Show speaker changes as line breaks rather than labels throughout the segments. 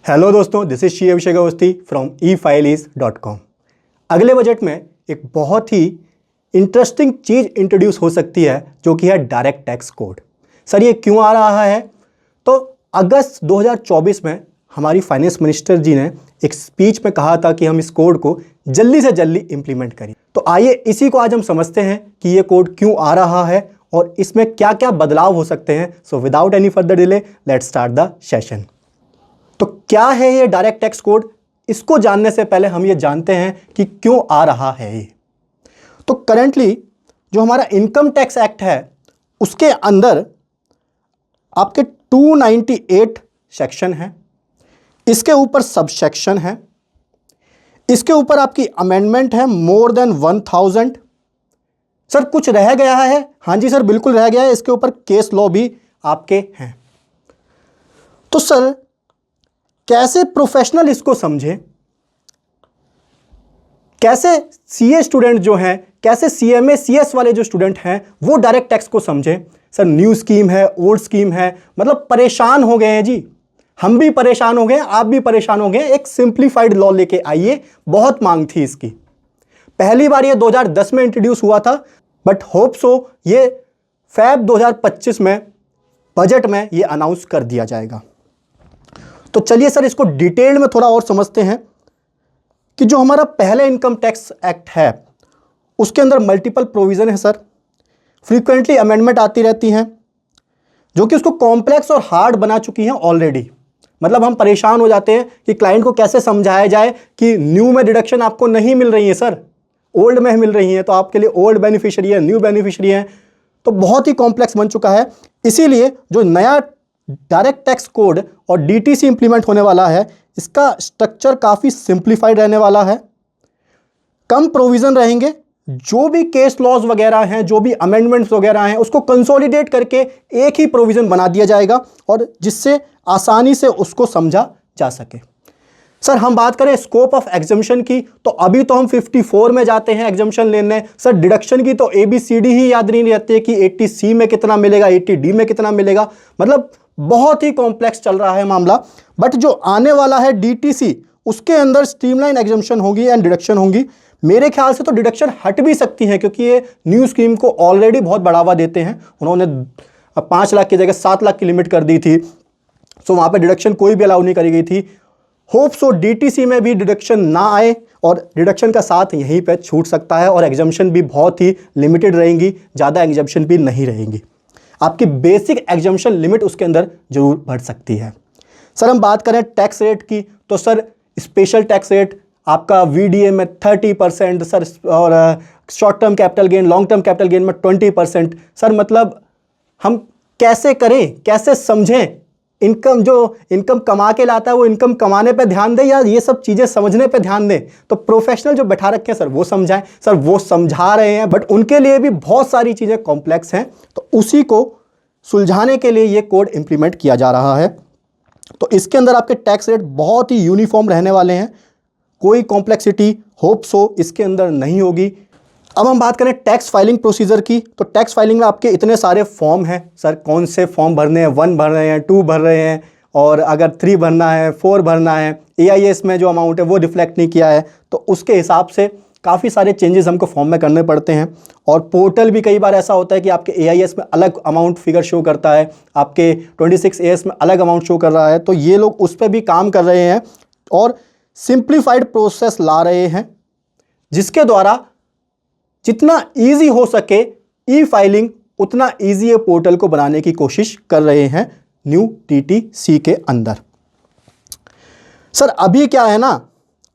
Hello दोस्तों, this is Shri Abhishek Awasthi from efiles.com। अगले budget में एक बहुत ही इंटरेस्टिंग चीज़ इंट्रोड्यूस हो सकती है जो कि है डायरेक्ट टैक्स कोड। सर ये क्यों आ रहा है? तो अगस्त 2024 में हमारी फाइनेंस मिनिस्टर जी ने एक स्पीच में कहा था कि हम इस कोड को जल्दी से जल्दी इंप्लीमेंट करें। तो आइए इसी को आज हम समझते हैं कि ये कोड क्यों आ रहा है और इसमें क्या क्या बदलाव हो सकते हैं। So without any further delay let's start the session. तो क्या है ये डायरेक्ट टैक्स कोड? इसको जानने से पहले हम ये जानते हैं कि क्यों आ रहा है ये। तो करंटली जो हमारा इनकम टैक्स एक्ट है उसके अंदर आपके 298 सेक्शन है, इसके ऊपर सब सेक्शन है, इसके ऊपर आपकी अमेंडमेंट है मोर देन 1000। सर कुछ रह गया है? हाँ जी सर, बिल्कुल रह गया है। इसके ऊपर केस लॉ भी आपके हैं। तो सर कैसे प्रोफेशनल इसको समझें, कैसे सीए स्टूडेंट जो हैं, कैसे सीएमए सीएस वाले जो स्टूडेंट हैं वो डायरेक्ट टैक्स को समझें। सर न्यू स्कीम है, ओल्ड स्कीम है, मतलब परेशान हो गए हैं जी। हम भी परेशान हो गए, आप भी परेशान हो गए। एक सिंप्लीफाइड लॉ लेके आइए, बहुत मांग थी इसकी। पहली बार ये 2010 में इंट्रोड्यूस हुआ था, बट होप सो ये फैब 2025 में बजट में ये अनाउंस कर दिया जाएगा। तो चलिए सर इसको डिटेल में थोड़ा और समझते हैं कि जो हमारा पहले इनकम टैक्स एक्ट है उसके अंदर मल्टीपल प्रोविज़न है सर, फ्रीक्वेंटली अमेंडमेंट आती रहती हैं जो कि उसको कॉम्प्लेक्स और हार्ड बना चुकी हैं ऑलरेडी। मतलब हम परेशान हो जाते हैं कि क्लाइंट को कैसे समझाया जाए कि न्यू में डिडक्शन आपको नहीं मिल रही है सर, ओल्ड में मिल रही है, तो आपके लिए ओल्ड बेनिफिशियरी है, न्यू बेनिफिशियरी है। तो बहुत ही कॉम्प्लेक्स बन चुका है। इसीलिए जो नया डायरेक्ट टैक्स कोड और डीटीसी इंप्लीमेंट होने वाला है इसका स्ट्रक्चर काफ़ी सिंप्लीफाइड रहने वाला है। कम प्रोविज़न रहेंगे, जो भी केस लॉज वगैरह हैं, जो भी अमेंडमेंट्स वगैरह हैं उसको कंसोलिडेट करके एक ही प्रोविज़न बना दिया जाएगा और जिससे आसानी से उसको समझा जा सके। सर हम बात करें स्कोप ऑफ एग्जम्पशन की, तो अभी तो हम 54 में जाते हैं एग्जम्पशन लेने। सर डिडक्शन की तो ABCD ही याद नहीं रहती है कि 80C में कितना मिलेगा, 80D में कितना मिलेगा। मतलब बहुत ही कॉम्प्लेक्स चल रहा है मामला। बट जो आने वाला है DTC उसके अंदर स्ट्रीमलाइन एग्जम्पशन होगी एंड डिडक्शन होंगी। मेरे ख्याल से तो डिडक्शन हट भी सकती है क्योंकि ये न्यू स्कीम को ऑलरेडी बहुत बढ़ावा देते हैं। उन्होंने 5 लाख की जगह 7 लाख की लिमिट कर दी थी, सो वहाँ पर डिडक्शन कोई भी अलाउ नहीं करी गई थी। होप सो DTC में भी डिडक्शन ना आए और डिडक्शन का साथ यहीं पे छूट सकता है और एग्जम्पशन भी बहुत ही लिमिटेड रहेंगी, ज़्यादा एग्जम्पशन भी नहीं रहेंगी। आपकी बेसिक एग्जम्पशन लिमिट उसके अंदर जरूर बढ़ सकती है। सर हम बात करें टैक्स रेट की, तो सर स्पेशल टैक्स रेट आपका VDA में 30% सर, और short term capital gain, long term capital gain में 20%। सर मतलब हम कैसे करें, कैसे समझें? इनकम जो इनकम कमा के लाता है वो इनकम कमाने पे ध्यान दे या ये सब चीज़ें समझने पे ध्यान दे? तो प्रोफेशनल जो बैठा रखे हैं सर वो समझाएं। सर वो समझा रहे हैं बट उनके लिए भी बहुत सारी चीज़ें कॉम्प्लेक्स हैं, तो उसी को सुलझाने के लिए ये कोड इंप्लीमेंट किया जा रहा है। तो इसके अंदर आपके टैक्स रेट बहुत ही यूनिफॉर्म रहने वाले हैं, कोई कॉम्प्लेक्सिटी होप सो इसके अंदर नहीं होगी। अब हम बात करें टैक्स फाइलिंग प्रोसीजर की, तो टैक्स फाइलिंग में आपके इतने सारे फॉर्म हैं सर, कौन से फॉर्म भरने हैं? 1 भर रहे हैं, 2 भर रहे हैं, और अगर 3 भरना है, 4 भरना है। AIS में जो अमाउंट है वो रिफ्लेक्ट नहीं किया है, तो उसके हिसाब से काफ़ी सारे चेंजेस हमको फॉर्म में करने पड़ते हैं। और पोर्टल भी कई बार ऐसा होता है कि आपके AIS में अलग अमाउंट फिगर शो करता है, आपके 26AS में अलग अमाउंट शो कर रहा है। तो ये लोग उस पर भी काम कर रहे हैं और सिंप्लीफाइड प्रोसेस ला रहे हैं जिसके द्वारा जितना इजी हो सके ई फाइलिंग उतना इजी ये पोर्टल को बनाने की कोशिश कर रहे हैं न्यू DTC के अंदर। सर अभी क्या है ना,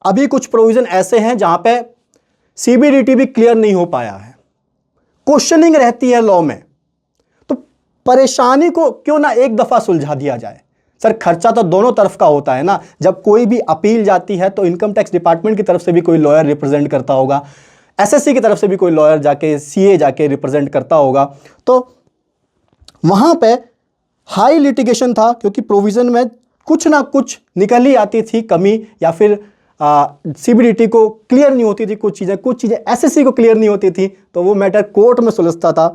अभी कुछ प्रोविजन ऐसे हैं जहां पे CBDT भी क्लियर नहीं हो पाया है, क्वेश्चनिंग रहती है लॉ में। तो परेशानी को क्यों ना एक दफा सुलझा दिया जाए। सर खर्चा तो दोनों तरफ का होता है ना, जब कोई भी अपील जाती है तो इनकम टैक्स डिपार्टमेंट की तरफ से भी कोई लॉयर रिप्रेजेंट करता होगा, SSC की तरफ से भी कोई लॉयर जाके CA जाके रिप्रेजेंट करता होगा। तो वहाँ पे हाई लिटिगेशन था क्योंकि प्रोविज़न में कुछ ना कुछ निकल ही आती थी कमी, या फिर CBDT को क्लियर नहीं होती थी कुछ चीज़ें SSC को क्लियर नहीं होती थी, तो वो मैटर कोर्ट में सुलझता था।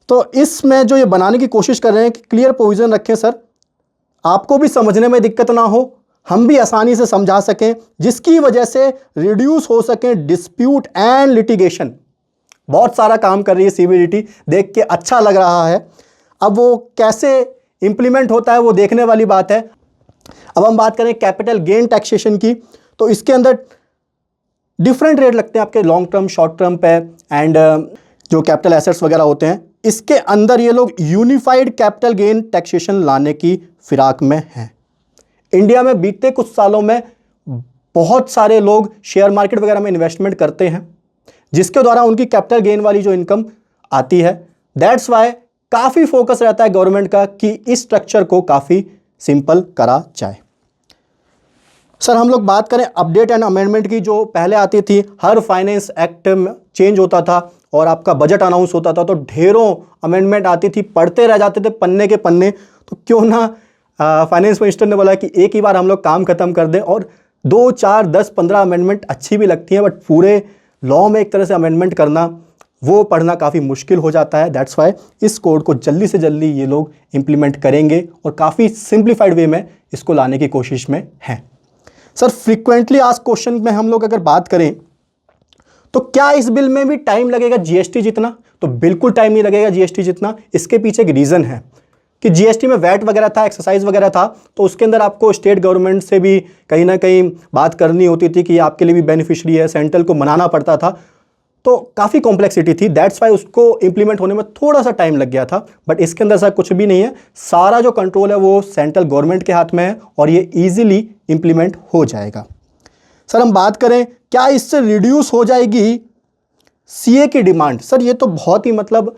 तो इसमें जो ये बनाने की कोशिश कर रहे हैं कि क्लियर प्रोविज़न रखें सर, आपको भी समझने में दिक्कत ना हो हम भी आसानी से समझा सकें, जिसकी वजह से रिड्यूस हो सके डिस्प्यूट एंड लिटिगेशन। बहुत सारा काम कर रही है सीबीडीटी, देख के अच्छा लग रहा है। अब वो कैसे इंप्लीमेंट होता है वो देखने वाली बात है। अब हम बात करें कैपिटल गेन टैक्सेशन की, तो इसके अंदर डिफरेंट रेट लगते हैं आपके लॉन्ग टर्म, शॉर्ट टर्म पे, एंड जो कैपिटल एसेट्स वगैरह होते हैं, इसके अंदर ये लोग यूनिफाइड कैपिटल गेन टैक्सेशन लाने की फिराक में हैं। इंडिया में बीते कुछ सालों में बहुत सारे लोग शेयर मार्केट वगैरह में इन्वेस्टमेंट करते हैं, जिसके द्वारा उनकी कैपिटल गेन वाली जो इनकम आती है, दैट्स वाई काफ़ी फोकस रहता है गवर्नमेंट का कि इस स्ट्रक्चर को काफ़ी सिंपल करा जाए। सर हम लोग बात करें अपडेट एंड अमेंडमेंट की, जो पहले आती थी, हर फाइनेंस एक्ट में चेंज होता था और आपका बजट अनाउंस होता था तो ढेरों अमेंडमेंट आती थी, पढ़ते रह जाते थे पन्ने के पन्ने। तो क्यों ना फाइनेंस मिनिस्टर ने बोला कि एक ही बार हम लोग काम खत्म कर दें, और 2, 4, 10, 15 अमेंडमेंट अच्छी भी लगती हैं, बट पूरे लॉ में एक तरह से अमेंडमेंट करना, वो पढ़ना काफ़ी मुश्किल हो जाता है। दैट्स वाई इस कोड को जल्दी से जल्दी ये लोग इम्प्लीमेंट करेंगे और काफ़ी सिंप्लीफाइड वे में इसको लाने की कोशिश में हैं। सर फ्रीक्वेंटली आस्क्ड क्वेश्चन में हम लोग अगर बात करें तो क्या इस बिल में भी टाइम लगेगा जीएसटी जितना? तो बिल्कुल टाइम नहीं लगेगा जीएसटी जितना। इसके पीछे एक रीज़न है कि जीएसटी में वैट वगैरह था, एक्सरसाइज वगैरह था, तो उसके अंदर आपको स्टेट गवर्नमेंट से भी कहीं ना कहीं बात करनी होती थी कि ये आपके लिए भी बेनिफिशियरी है, सेंट्रल को मनाना पड़ता था, तो काफ़ी कॉम्प्लेक्सिटी थी। दैट्स वाई उसको इंप्लीमेंट होने में थोड़ा सा टाइम लग गया था। बट इसके अंदर ऐसा कुछ भी नहीं है, सारा जो कंट्रोल है वो सेंट्रल गवर्नमेंट के हाथ में है और ये ईजिली इंप्लीमेंट हो जाएगा। सर हम बात करें क्या इससे रिड्यूस हो जाएगी सीए की डिमांड? सर ये तो बहुत ही मतलब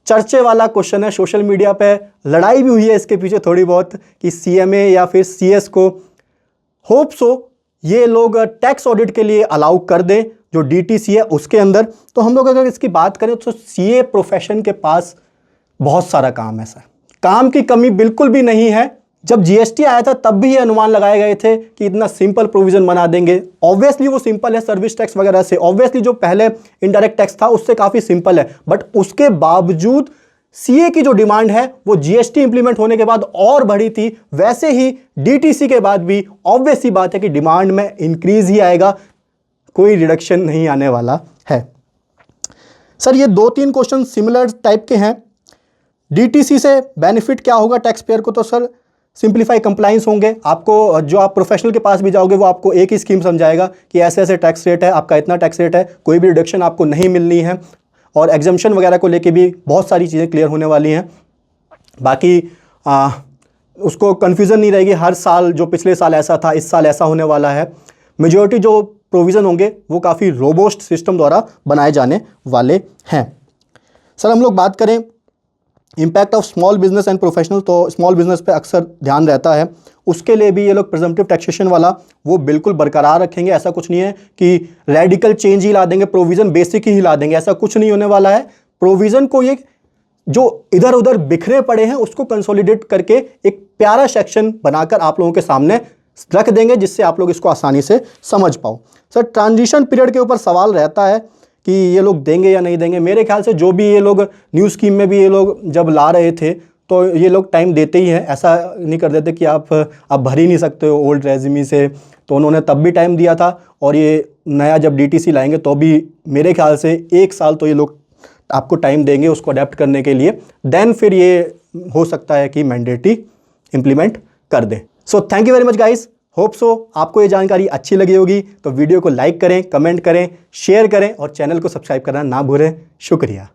चर्चे वाला क्वेश्चन है, सोशल मीडिया पे लड़ाई भी हुई है इसके पीछे थोड़ी बहुत कि सीएमए या फिर सीएस को होप सो ये लोग टैक्स ऑडिट के लिए अलाउ कर दें जो डीटीसी है उसके अंदर। तो हम लोग अगर इसकी बात करें तो सीए प्रोफेशन के पास बहुत सारा काम है सर, काम की कमी बिल्कुल भी नहीं है। जब जीएसटी आया था तब भी ये अनुमान लगाए गए थे कि इतना सिंपल प्रोविजन बना देंगे। ऑब्वियसली वो सिंपल है सर्विस टैक्स वगैरह से, ऑब्वियसली जो पहले इनडायरेक्ट टैक्स था उससे काफ़ी सिंपल है, बट उसके बावजूद सीए की जो डिमांड है वो जीएसटी इंप्लीमेंट होने के बाद और बढ़ी थी। वैसे ही डीटीसी के बाद भी ऑब्वियस सी बात है कि डिमांड में इंक्रीज ही आएगा, कोई रिडक्शन नहीं आने वाला है। सर ये 2-3 क्वेश्चन सिमिलर टाइप के हैं। डीटीसी से बेनिफिट क्या होगा टैक्स पेयर को? तो सर सिंप्लीफाई कंप्लाइंस होंगे। आपको जो आप प्रोफेशनल के पास भी जाओगे वो आपको एक ही स्कीम समझाएगा कि ऐसे ऐसे टैक्स रेट है, आपका इतना टैक्स रेट है, कोई भी रिडक्शन आपको नहीं मिलनी है, और एग्जम्पशन वगैरह को लेके भी बहुत सारी चीज़ें क्लियर होने वाली हैं। बाकी उसको कन्फ्यूज़न नहीं रहेगी हर साल जो पिछले साल ऐसा था इस साल ऐसा होने वाला है। मेजॉरिटी जो प्रोविज़न होंगे वो काफ़ी रोबोस्ट सिस्टम द्वारा बनाए जाने वाले हैं। सर हम लोग बात करें impact of small business and professional, तो स्मॉल बिजनेस पे अक्सर ध्यान रहता है, उसके लिए भी ये लोग प्रिजम्पटिव टैक्सेशन वाला वो बिल्कुल बरकरार रखेंगे। ऐसा कुछ नहीं है कि रेडिकल चेंज ही ला देंगे, प्रोविज़न बेसिक ही ला देंगे, ऐसा कुछ नहीं होने वाला है। प्रोविज़न को ये जो इधर उधर बिखरे पड़े हैं उसको कंसोलिडेट करके एक प्यारा सेक्शन बनाकर आप लोगों के सामने रख देंगे, जिससे आप लोग इसको आसानी से समझ पाओ। सर ट्रांजिशन पीरियड के ऊपर सवाल रहता है कि ये लोग देंगे या नहीं देंगे। मेरे ख्याल से जो भी ये लोग न्यू स्कीम में भी ये लोग जब ला रहे थे तो ये लोग टाइम देते ही हैं, ऐसा नहीं कर देते कि आप भर ही नहीं सकते हो ओल्ड रेज़्यूमे से, तो उन्होंने तब भी टाइम दिया था। और ये नया जब डीटीसी लाएंगे तो भी मेरे ख्याल से 1 साल तो ये लोग आपको टाइम देंगे उसको अडेप्ट करने के लिए, देन फिर ये हो सकता है कि मैंडेटरी इंप्लीमेंट कर दें। So thank you very much guys, hope so आपको ये जानकारी अच्छी लगी होगी। तो वीडियो को लाइक करें, कमेंट करें, शेयर करें और चैनल को सब्सक्राइब करना ना भूलें। शुक्रिया।